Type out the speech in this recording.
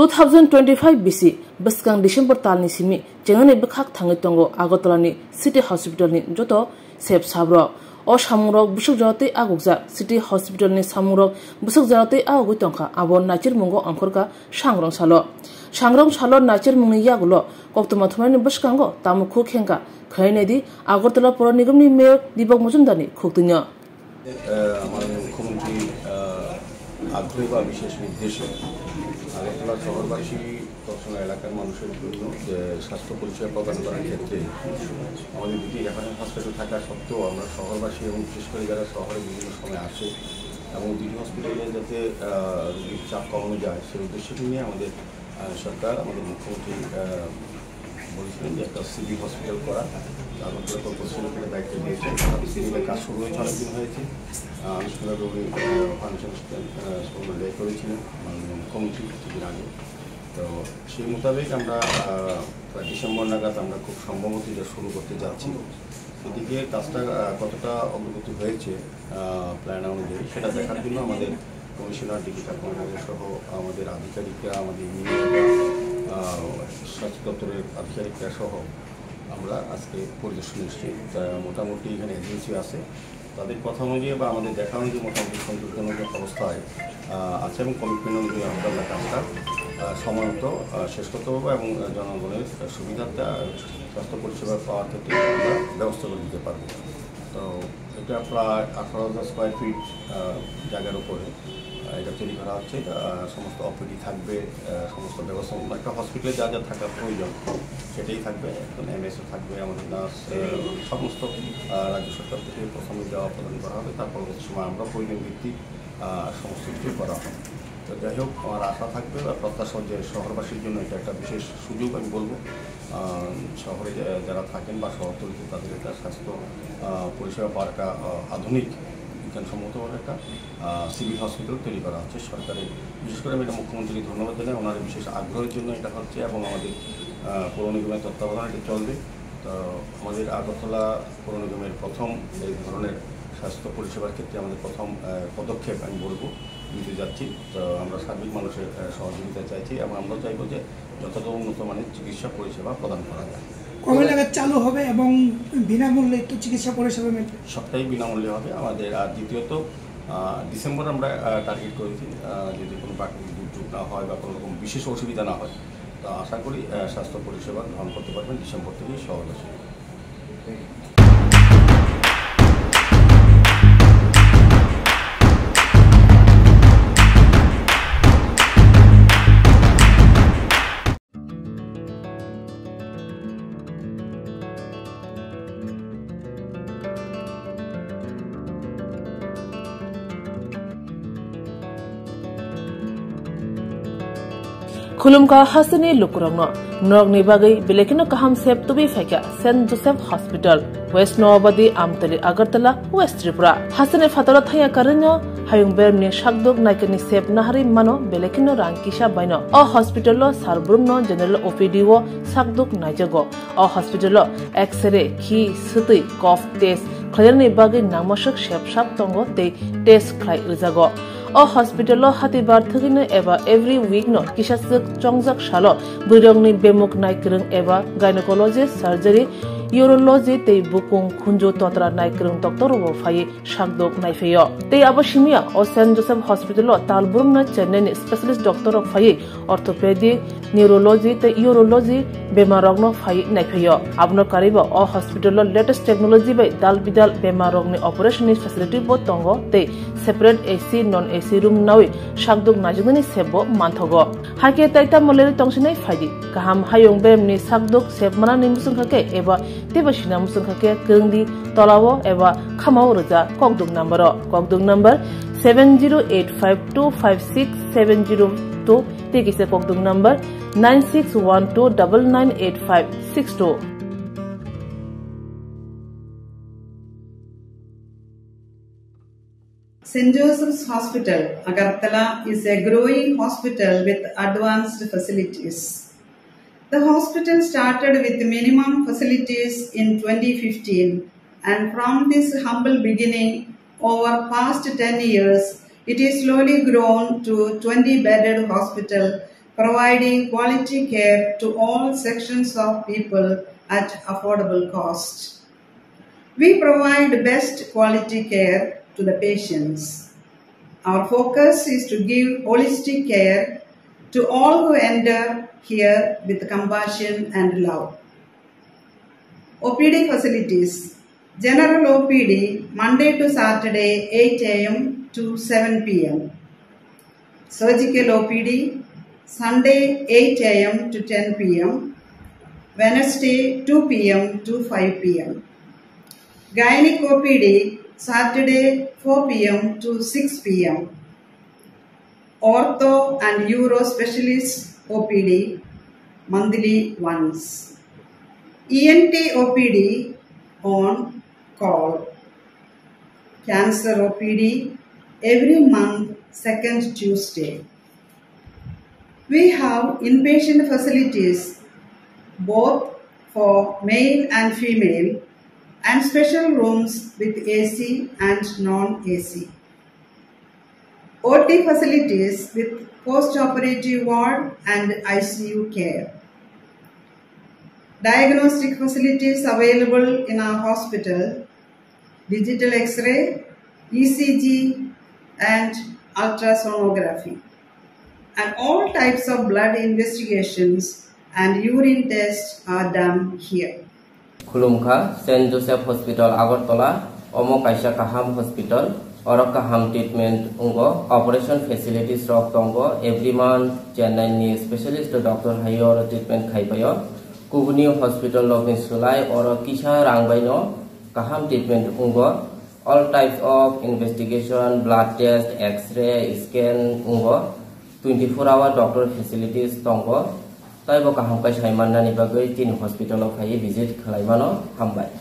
2025 BC Baskang December talni simi jengane bekhak thangi tongo Agartala City Hospital ni joto sep sabro o samurok busuk jate agukja City Hospital ni samurok busuk jate agu tongkha abon nachir mungo angkorka sangrong salo nachir mungni yagulo koktoma thumani baskango tamukhu khenka khainedi Agartala Pura Nigam ni Mayor Deepak Majumdar ni khuktinya আমাদের মুখ্যমন্ত্রী আগ্রহ বা বিশেষ নির্দেশে আগরতলা শহরবাসী তৎসঙ্গ এলাকার মানুষের জন্য যে স্বাস্থ্য পরিষেবা প্রদান করার ক্ষেত্রে আমাদের দুটি রেফারেন্স হসপিটাল থাকা সত্ত্বেও আমরা শহরবাসী এবং বিশেষ করে যারা শহরে বিভিন্ন সময় আসে এবং দুটি হসপিটালে যাতে রোগীর চাপ কমানো যায় সেই উদ্দেশ্যটি নিয়ে আমাদের সরকার আমাদের মুখ্যমন্ত্রী বলেছিলেন যে একটা সিভিল হসপিটাল করা আগরতলা কর্পোরেশনের দায়িত্ব দিয়েছেন সিভিলের কাজ শুরু হয়েছে অনেকদিন হয়েছে আনুষ্ঠানিক উনি ফাংশন ব্যয় করেছিলেন মাননীয় মুখ্যমন্ত্রী কিছুদিন আগে তো সেই মোতাবেক আমরা প্রায় ডিসেম্বর নাগাদ আমরা খুব সম্ভবত এটা শুরু করতে যাচ্ছি এদিকে কাজটা কতটা অগ্রগতি হয়েছে প্ল্যান অনুযায়ী সেটা দেখার জন্য আমাদের কমিশনার ডিপি কাকুমার সহ আমাদের আধিকারিকরা আমাদের স্বাস্থ্য দপ্তরের আধিকারিকরা সহ আমরা আজকে পরিদর্শনে এসেছি মোটামুটি এখানে এজেন্সি আছে তাদের কথা অনুযায়ী বা আমাদের দেখা অনুযায়ী মোটামুটি সন্তোষজনক অবস্থায় আছে এবং কমিটমেন্ট অনুযায়ী আমরা কাজটা সময় মতো শেষ করতে পারবো এবং জনগণের সুবিধাটা স্বাস্থ্য পরিষেবা পাওয়ার ক্ষেত্রে আমরা ব্যবস্থা করে দিতে পারবো তো এটা প্রায় 18,000 স্কোয়ার ফিট জায়গার উপরে এটা তৈরি করা হচ্ছে সমস্ত অপিডি থাকবে সমস্ত ব্যবস্থা একটা হসপিটালে যা যা থাকা প্রয়োজন সেটাই থাকবে এখন এমএসও থাকবে আমাদের নার্স সমস্ত রাজ্য সরকার থেকে প্রথমে দেওয়া প্রদান করা হবে তার পরবর্তী সময় আমরা প্রয়োজন ভিত্তিক সমস্ত কিছু করা হবে তো যাই হোক আমার আশা থাকবে বা প্রত্যাশা যে শহরবাসীর জন্য এটা একটা বিশেষ সুযোগ আমি বলবো শহরে যারা থাকেন বা শহরতলিতে তাদের একটা স্বাস্থ্য পরিষেবা পাওয়ার একটা আধুনিক বিজ্ঞানসম্মতভাবে একটা সিভিল হসপিটাল তৈরি করা হচ্ছে সরকারের বিশেষ করে আমি এটা মুখ্যমন্ত্রীকে ধন্যবাদ জানাই ওনার বিশেষ আগ্রহের জন্য এটা হচ্ছে এবং আমাদের পৌর নিগমের তত্ত্বাবধানে এটা চলবে তো আমাদের আগরতলা পৌর নিগমের প্রথম এই ধরনের স্বাস্থ্য পরিষেবার ক্ষেত্রে আমাদের প্রথম পদক্ষেপ আমি বলবো নিতে যাচ্ছি তো আমরা সার্বিক মানুষের সহযোগিতা চাইছি এবং আমরা চাইবো যে যথাযথ উন্নত মানের চিকিৎসা পরিষেবা প্রদান করা যায় কবে নাগাদ চালু হবে এবং বিনামূল্যে একটু চিকিৎসা পরিষেবা সবটাই বিনামূল্যে হবে আমাদের আর দ্বিতীয়ত ডিসেম্বর আমরা টার্গেট করেছি যদি কোনো প্রাকৃতিক দুর্যোগ না হয় বা কোনো রকম বিশেষ অসুবিধা না হয় তো আশা করি স্বাস্থ্য পরিষেবা গ্রহণ করতে পারবেন ডিসেম্বর থেকেই শহরবাসী Khulumka Hasani Lukurangno Norgni Bagai Bilekino Kaham Sep Tubi Feka St. Joseph Hospital West Noabadi Amtali Agartala West Tripura Hasane Fatara Thaya Karanya Hayung Bermni Shakdog Naikani Sep Nahari Mano Bilekino Rankisha Baino O Hospital Sarbrumno General OPD wo Sakdog Naijago O Hospital X-ray Ki Suti Cough Test Klayani Bagai Namashak Shep Shap Tongo Te Test Klay Rizago O hospital hatibar thagino eba every week no kisasuk chongjak shalo burongni bemuk naikrung eba gynecologist surgery urology tei bukung khunjo totra naikrung doctor wo phai shakdok naifeyo tei abashimia o St. Joseph Hospital talburum na chennai specialist doctor of phai orthopedic neurology tei urology bemarogno phai naifeyo abno kariba o hospital latest technology by dalbidal bemarogni operation facility bo tongo tei separate AC non AC room nawi shakdok najugni sebo manthogo hake taita moleri tongsinai phaidi kaham hayong bemni shakdok sebmana nimusung khake eba tebashina musung khake kengdi tolawo eba khamau roja kokdok number 7085256702 tekise kokdok number 9612998562 St. Joseph's Hospital, Agartala is a growing hospital with advanced facilities. The hospital started with minimum facilities in 2015 and from this humble beginning over past 10 years, it is slowly grown to 20-bedded hospital providing quality care to all sections of people at affordable cost. We provide best quality care to the patients. Our focus is to give holistic care to all who enter here with compassion and love. OPD facilities. General OPD Monday to Saturday 8 a.m. to 7 p.m. Surgical OPD Sunday 8 a.m. to 10 p.m. Wednesday 2 p.m. to 5 p.m. Gynec OPD Saturday 4 p.m. to 6 p.m. Ortho and Uro Specialist OPD monthly once. ENT OPD on call. Cancer OPD every month, second Tuesday. We have inpatient facilities both for male and female and special rooms with AC and non-AC. OT facilities with post-operative ward and ICU care. Diagnostic facilities available in our hospital, digital X-ray, ECG and ultrasonography, and all types of blood investigations and urine tests are done here. Khulumkha, St. Joseph Hospital, Agartala, Omo Kaisha Kaham Hospital, Oro Kaham treatment ungo, operation facilities rock tongo, every month, Chennai specialist Dr. Hayor treatment Kaipayo, Kubuni Hospital Lokin Sulai, Oro Kisha Rangbaino, Kaham treatment ungo, all types of investigation, blood test, X-ray, scan ungo, 24-hour doctor facilities tongo, Taibo Kaham Kai Shaimana Nibagai, Tin Hospital of Hai visit Kalaimano, Hambai.